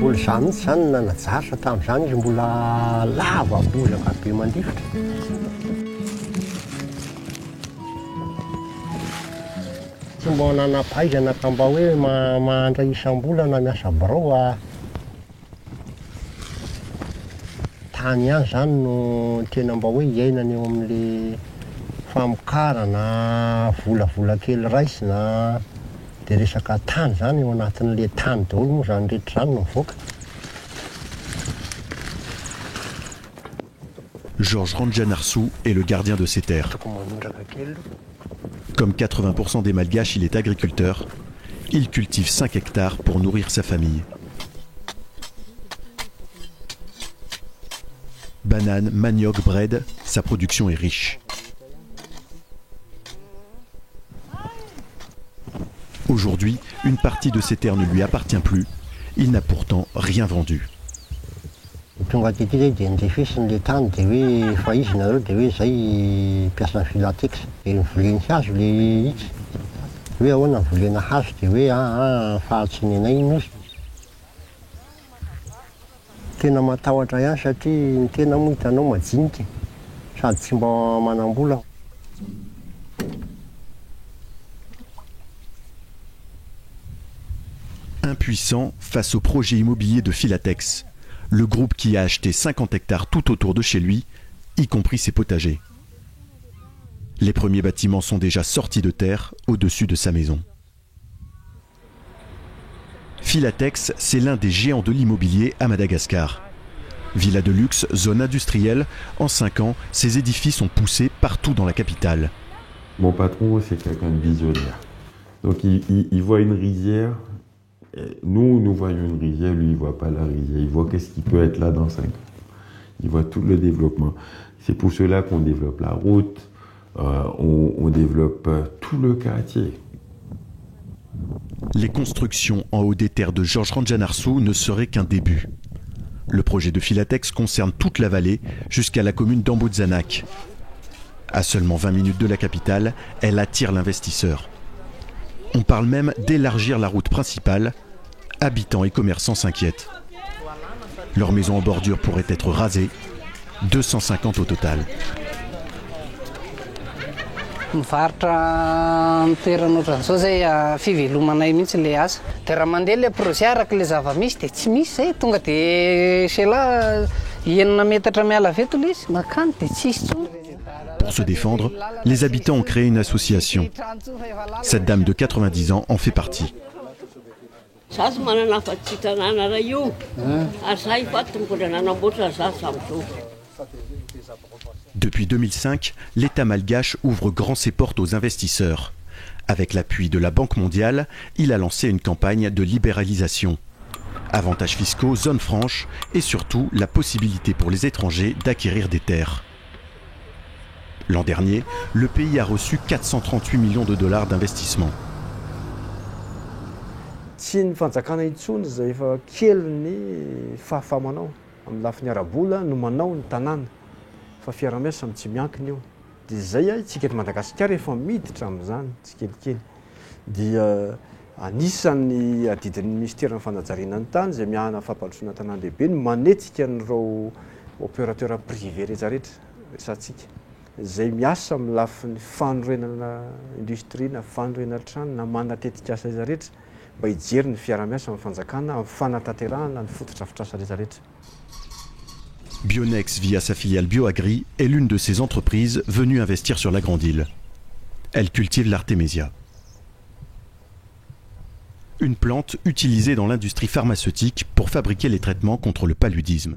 Mbola izany mihitsy izany nanajaritra tamin'izany izy mbola lava bozaka be mandifotra. Tsy mba nanam-pahaizana ka mba hoe mahandra isam-bolana miasa birao tany ihany izany no tena mba hoe iainana eo amin'ilay famokarana volavola kely raisina dia resaka tany izany eo anatin'ilay tany daholo moa izany rehetra izany no mivoaka. Georges Ranjanarsou est le gardien de ces terres. Comme 80% des Malgaches, il est agriculteur. Il cultive 5 hectares pour nourrir sa famille. Bananes, manioc, bread, sa production est riche. Aujourd'hui, une partie de ces terres ne lui appartient plus. Il n'a pourtant rien vendu. Tonga tety zay dia nirefesiny le tany dia hoe fa izy nareo dia hoe zay mpiasa ny Filatex dia nivoleny hazo le izy hoe ahoana nivolena hazo dia hoe fahatsinenay iny izy. Tena matahotra ihany satria ny tena moa hitanao majinika sady tsy mba manam-bola. Impuissant face au projet immobilier de Filatex, le groupe qui a acheté 50 hectares tout autour de chez lui, y compris ses potagers. Les premiers bâtiments sont déjà sortis de terre au-dessus de sa maison. Filatex, c'est l'un des géants de l'immobilier à Madagascar. Villa de luxe, zone industrielle, en 5 ans, ces édifices ont poussé partout dans la capitale. Mon patron, c'est quelqu'un de visionnaire. Donc il voit une rizière. Nous voyons une rizière, lui, il ne voit pas la rizière. Il voit qu'est-ce qui peut être là dans 5 ans. Il voit tout le développement. C'est pour cela qu'on développe la route, on développe tout le quartier. Les constructions en haut des terres de Georges Ranjanarsou ne seraient qu'un début. Le projet de Filatex concerne toute la vallée jusqu'à la commune d'Ambozanak. À seulement 20 minutes de la capitale, elle attire l'investisseur. On parle même d'élargir la route principale. Habitants et commerçants s'inquiètent. Leurs maisons en bordure pourraient être rasées, 250 au total. Mivarotra toerana ohatran'izao zay fivelomanay mihitsy ilay asa. Dia raha mandeha ilay projet araka ilay zava-misy dia tsy misy zay tonga dia cela enina metatra miala avy eto ilay izy makany dia tsy hisy tsony. Pour se défendre, les habitants ont créé une association. Cette dame de 90 ans en fait partie. Depuis 2005, l'État malgache ouvre grand ses portes aux investisseurs. Avec l'appui de la Banque mondiale, il a lancé une campagne de libéralisation. Avantages fiscaux, zones franches et surtout la possibilité pour les étrangers d'acquérir des terres. L'an dernier, le pays a reçu 438 millions de dollars d'investissement. Tsy ny fanjakana intsony zay efa kely ny fahafahamanao amin'ny lafiny ara-bola no manao ny tanàna fa fiara-miasa tsy miankina eo dia zay isika eto Madagasikara efa miditra amin'izany tsikelikely dia anisan'ny adidin'ny ministera ny fanajariana ny tany zay mihana fampandrosoana tanàn-dehibe no manetsika n'ireo opérateur privé rehetrarehetra resatsika zay miasa amin'ny lafin'ny fanorenana industrie na fanorenana trano na manatetika asa izy rehetra mba hijery ny fiara-miasa amin'ny fanjakana amin'ny fanatanterahana ny fotodrafitrasa rehetrarehetra. Bionex, via sa filiale Bioagri, est l'une de ces entreprises venues investir sur la Grande Île. Elle cultive l'artémésia. Une plante utilisée dans l'industrie pharmaceutique pour fabriquer les traitements contre le paludisme.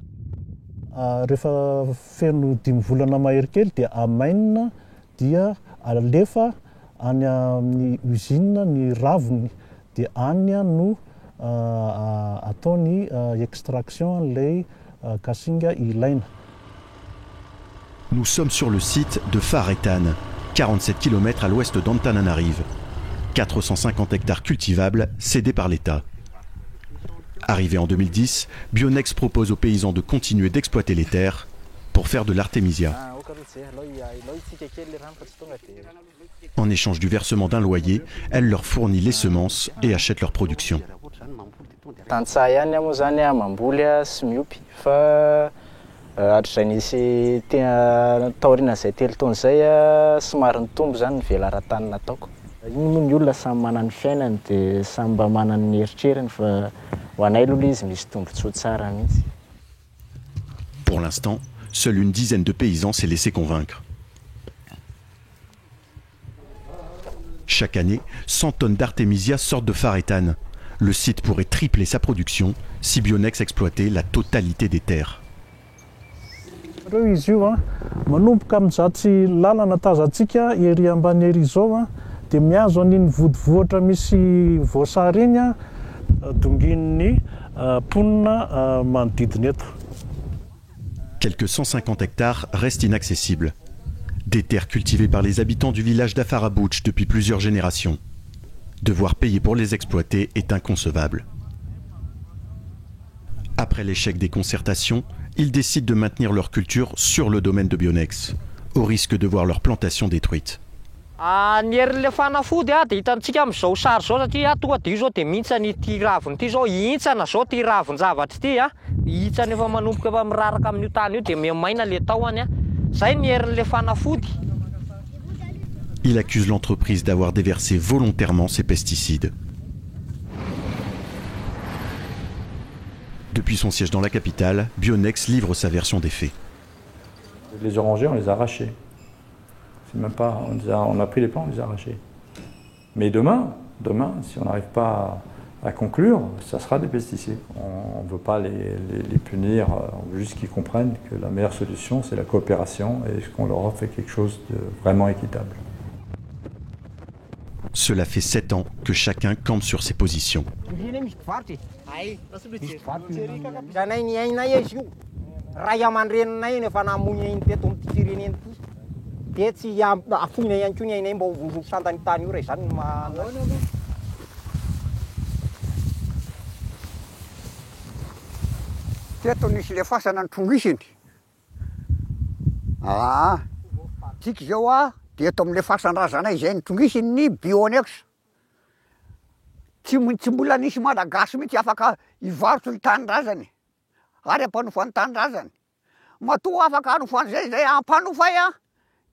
Rehefa feno 5 volana mahery kely dia amainina dia alefa any amin'ny usine ny raviny dia any no ataony extraction an'ilay kasinga ilaina. Nous sommes sur le site de Faretan, 47 km à l'ouest d'Antananarive. 450 hectares cultivables cédés par l'État. Arrivé en 2010, Bionex propose aux paysans de continuer d'exploiter les terres pour faire de l'artémisia. En échange du versement d'un loyer, elle leur fournit les semences et achète leur production. Tantsaha ihany moa zany mamboly sy miompy fa hatrizay nisy taoriana zay telo taona zay somary nitombo zany nivela ara-tany nataoko. Igny moa ny olona samy manana ny fiainany dia samy mba manana ny eritreriny fa ho anay aloha izy misy tombontsoa tsara mihitsy. Pour l'instant, seule une dizaine de paysans s'est laissé convaincre. Chaque année, 100 tonnes d'artémisia sortent de Pharéthane. Le site pourrait tripler sa production si Bionex exploitait la totalité des terres. Ireo izy io manomboka amin'zatsy lalana tazantsika ery ambany ery izao dia mihazo an'iny vodivohatra misy voasary iny dongin'ny ponina manodidina eto. Quelques 150 hectares restent inaccessibles. Des terres cultivées par les habitants du village d'Afarabouch depuis plusieurs générations. Devoir payer pour les exploiter est inconcevable. Après l'échec des concertations, ils décident de maintenir leur culture sur le domaine de Bionex, au risque de voir leur plantation détruite. Ny herin'ilay fanafody dia hitantsika amin'izao sary zao satria tonga dia io zao dia mintsany ity raviny ity zao hintsana zao ty ravin-javatra ity hintsany efa manomboka efa miraraka amin'io tany io dia memaina le tahony zay ny herin'ilay fanafody. Il accuse l'entreprise d'avoir déversé volontairement ces pesticides. Depuis son siège dans la capitale, Bionex livre sa version des faits. Les orangers, on les a arrachés. C'est même pas, on a pris les plants, on les a arrachés. Mais demain, si on n'arrive pas à conclure, ça sera des pesticides. On ne veut pas les punir, on veut juste qu'ils comprennent que la meilleure solution, c'est la coopération et qu'on leur offre quelque chose de vraiment équitable. Cela fait 7 ans que chacun campe sur ses positions. Teto nisy le fasana ny tongisiny. Tsika zao dia eto amin'le fasan-drazanay izay nitongisiny ny Bionex. Tsy mbola nisy malagasy mihitsy afaka hivarotra ny tanindrazany ary ampanofa ny tanindrazany. Matoa afaka hanofan'izay ampanofay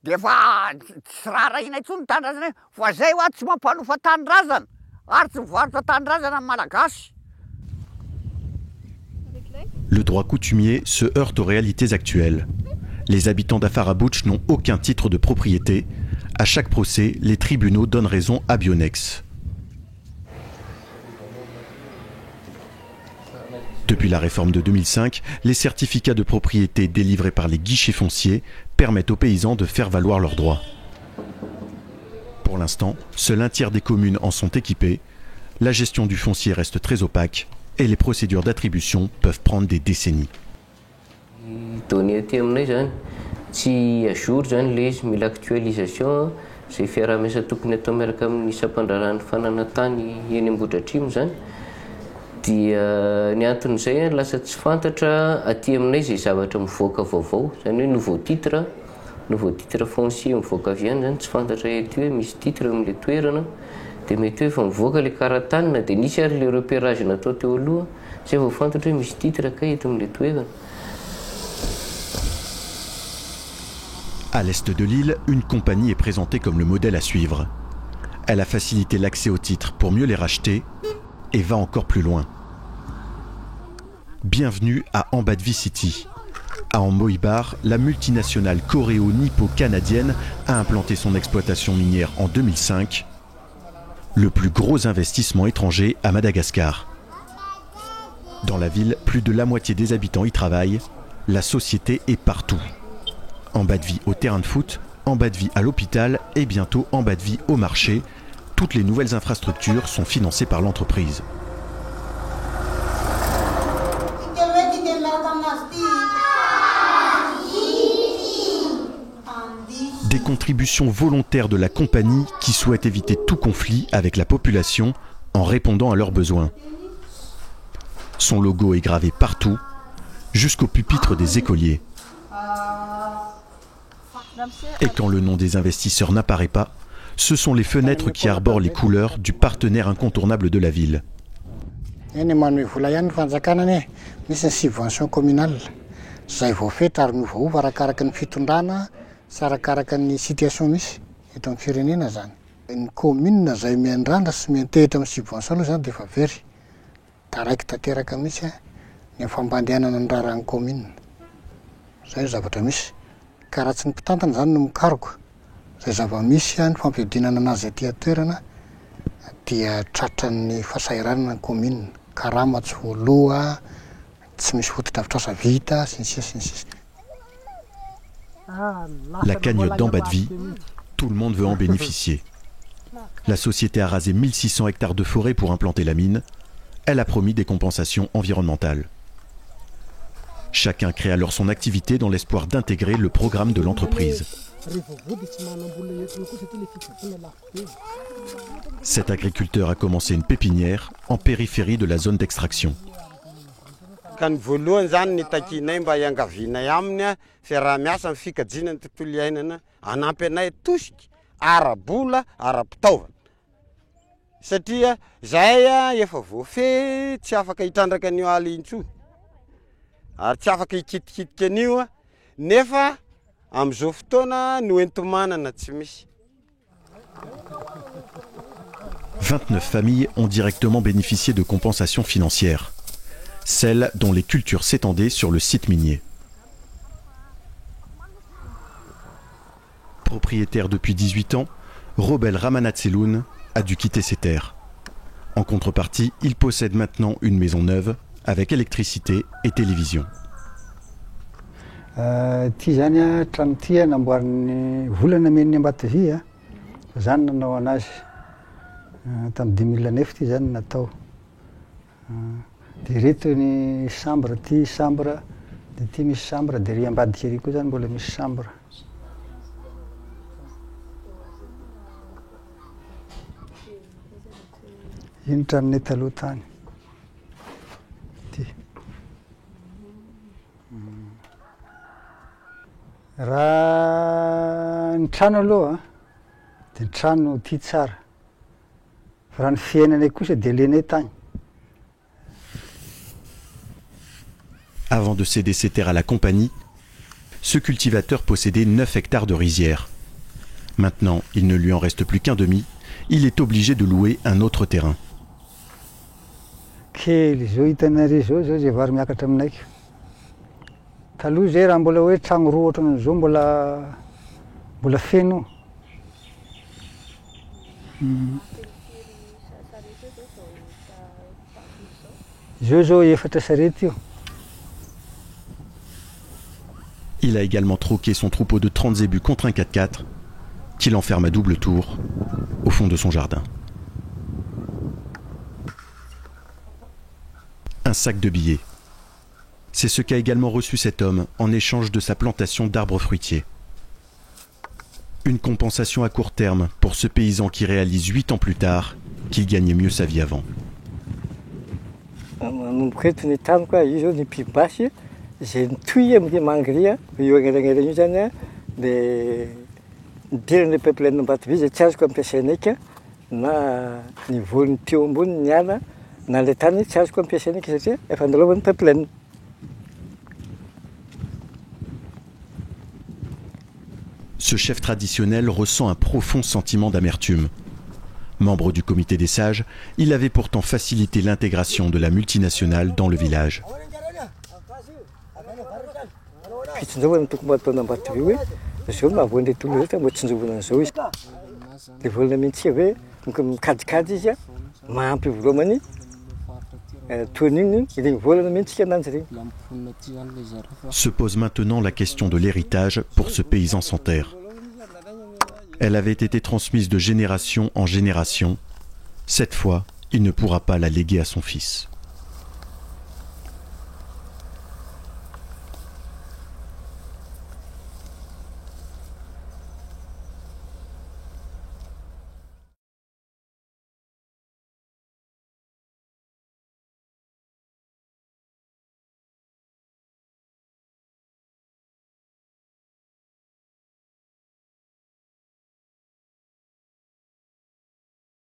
dia fa tsy rarahinay intsony ny tanindrazany fa zay tsy mampanofa tanindrazana ary tsy mivarotra tanindrazana amin'ny malagasy. Le droit coutumier se heurte aux réalités actuelles. Les habitants d'Afarabouch n'ont aucun titre de propriété. À chaque procès, les tribunaux donnent raison à Bionex. Depuis la réforme de 2005, les certificats de propriété délivrés par les guichets fonciers permettent aux paysans de faire valoir leurs droits. Pour l'instant, seul un tiers des communes en sont équipées. La gestion du foncier reste très opaque et les procédures d'attribution peuvent prendre des décennies. Tsy à jour zany le izy mila actualisation zay fiaraha-miasa tokony atao miaraka amin'ny isam-pandrarahany fananantany eny Ambohidratrimo zany dia ny anton'izay lasa tsy fantatra aty aminay zay zavatra mivoaka vaovao zany hoe nouveau titre foncier mivoaka avy any zany tsy fantatra eto hoe misy titre amin'le toerana dia mety hoe efa mivoaka le karatanina dia nisy ary le repérage natao teo aloha zay vao fantatra hoe misy titre kay eto amin'le toerana. À l'est de l'île, une compagnie est présentée comme le modèle à suivre. Elle a facilité l'accès aux titres pour mieux les racheter et va encore plus loin. Bienvenue à Ambadvi City. À Ambohibar, la multinationale coréo-nippo-canadienne a implanté son exploitation minière en 2005, le plus gros investissement étranger à Madagascar. Dans la ville, plus de la moitié des habitants y travaillent. La société est partout. Ambadvi au terrain de foot, Ambadvi à l'hôpital et bientôt Ambadvi au marché. Toutes les nouvelles infrastructures sont financées par l'entreprise. Des contributions volontaires de la compagnie qui souhaite éviter tout conflit avec la population en répondant à leurs besoins. Son logo est gravé partout, jusqu'au pupitre des écoliers. Et quand le nom des investisseurs n'apparaît pas, ce sont les fenêtres qui arborent les couleurs du partenaire incontournable de la ville. eny manohy vola ihany ny fanjakana any misy ny subvention communale zay voafetra ary miovaova arakaraka ny fitondrana sy arakaraka ny situation misy eto amin'ny firenena zany. Ny commune zay miandrandra sy miantehitra amin'ny subvention aloha zany dia efa very taraiky tanteraka mihitsy ny fampandehanana ny raharahany commune. Zay zavatra misy ka raha tsy ny mpitantana zany no mikaroka zay zava-misy ny fampiodinana anazy aty atoerana dia tratran'ny fahasahiranana ny commune, karama tsy voaloha, tsy misy fotodrafitrasa vita, sy ny sisa sy ny sisa. La cagnotte d'en bas de vie, tout le monde veut en bénéficier. La société a rasé 1600 hectares de forêt pour implanter la mine. Elle a promis des compensations environnementales. Chacun crée alors son activité dans l'espoir d'intégrer le programme de l'entreprise. Cet agriculteur a commencé une pépinière en périphérie de la zone d'extraction. Ka ny voalohany zany ny takinay mba hiangavianay aminy fiaraha-miasa amin'ny fikajina ny tontolo iainana anampy anay tosika ara-bola ara-pitaovana satria zay efa voafehy tsy afaka hitrandraka an'io ala intsony ary tsy afaka hikitikitika an'io nefa amin'izao fotoana no entomanana tsy misy. 29 familles ont directement bénéficié de compensations financières, celles dont les cultures s'étendaient sur le site minier. Propriétaire depuis 18 ans, Robel Ramanatseloun a dû quitter ses terres. En contrepartie, il possède maintenant une maison neuve avec électricité et télévision. Ty zany trano ty namboariny volana men'ny Ambatovy zany nanao anazy tamin'ny 2009 ty zany natao. Dia reto ny chambre ty chambre dia ty misy chambre dia ry ambadika ery koa zany mbola misy chambre. Iny tranonay taloha tany. Ty. Raha ny trano aloha dia ny trano ty tsara. Fa raha ny fiainanay kosa dia lenay tany. Avant de céder ses terres à la compagnie, ce cultivateur possédait 9 hectares de rizières. Maintenant, il ne lui en reste plus qu'un demi. Il est obligé de louer un autre terrain. Kely zao hitanareo zao zay vary miakatra aminay. Taloha zay raha mbola hoe trano roa ohatran'izao mbola feno. Zao efatra sarety io. Il a également troqué son troupeau de 30 zébus contre un 4x4 qu'il enferme à double tour au fond de son jardin. Un sac de billets. C'est ce qu'a également reçu cet homme en échange de sa plantation d'arbres fruitiers. Une compensation à court terme pour ce paysan qui réalise 8 ans plus tard qu'il gagnait mieux sa vie avant. Zay nitoy amin'ny mangria io agnelagnelan io zany dia nidirana pipeline Ambatovy zay tsy azoko ampiasainay ka na ny volony teo ambony ny ala na le tany tsy azoko ampiasainay ka satria efa andalovan'ny pipeline. Ce chef traditionnel ressent un profond sentiment d'amertume. Membre du comité des sages, il avait pourtant facilité l'intégration de la multinationale dans le village. Fitsinjovana tokony mba ataon'ny Ambatovy hoe zao mahavoan'ilay tolo rehetra mba tsinjovana an'izao izy. Dia volana mintsika hoe mikajikajy izy mahampy volomany toan'igny ireny volana mintsika ananjy ireny. Se pose maintenant la question de l'héritage pour ce paysan sans terre. Elle avait été transmise de génération en génération. Cette fois, il ne pourra pas la léguer à son fils.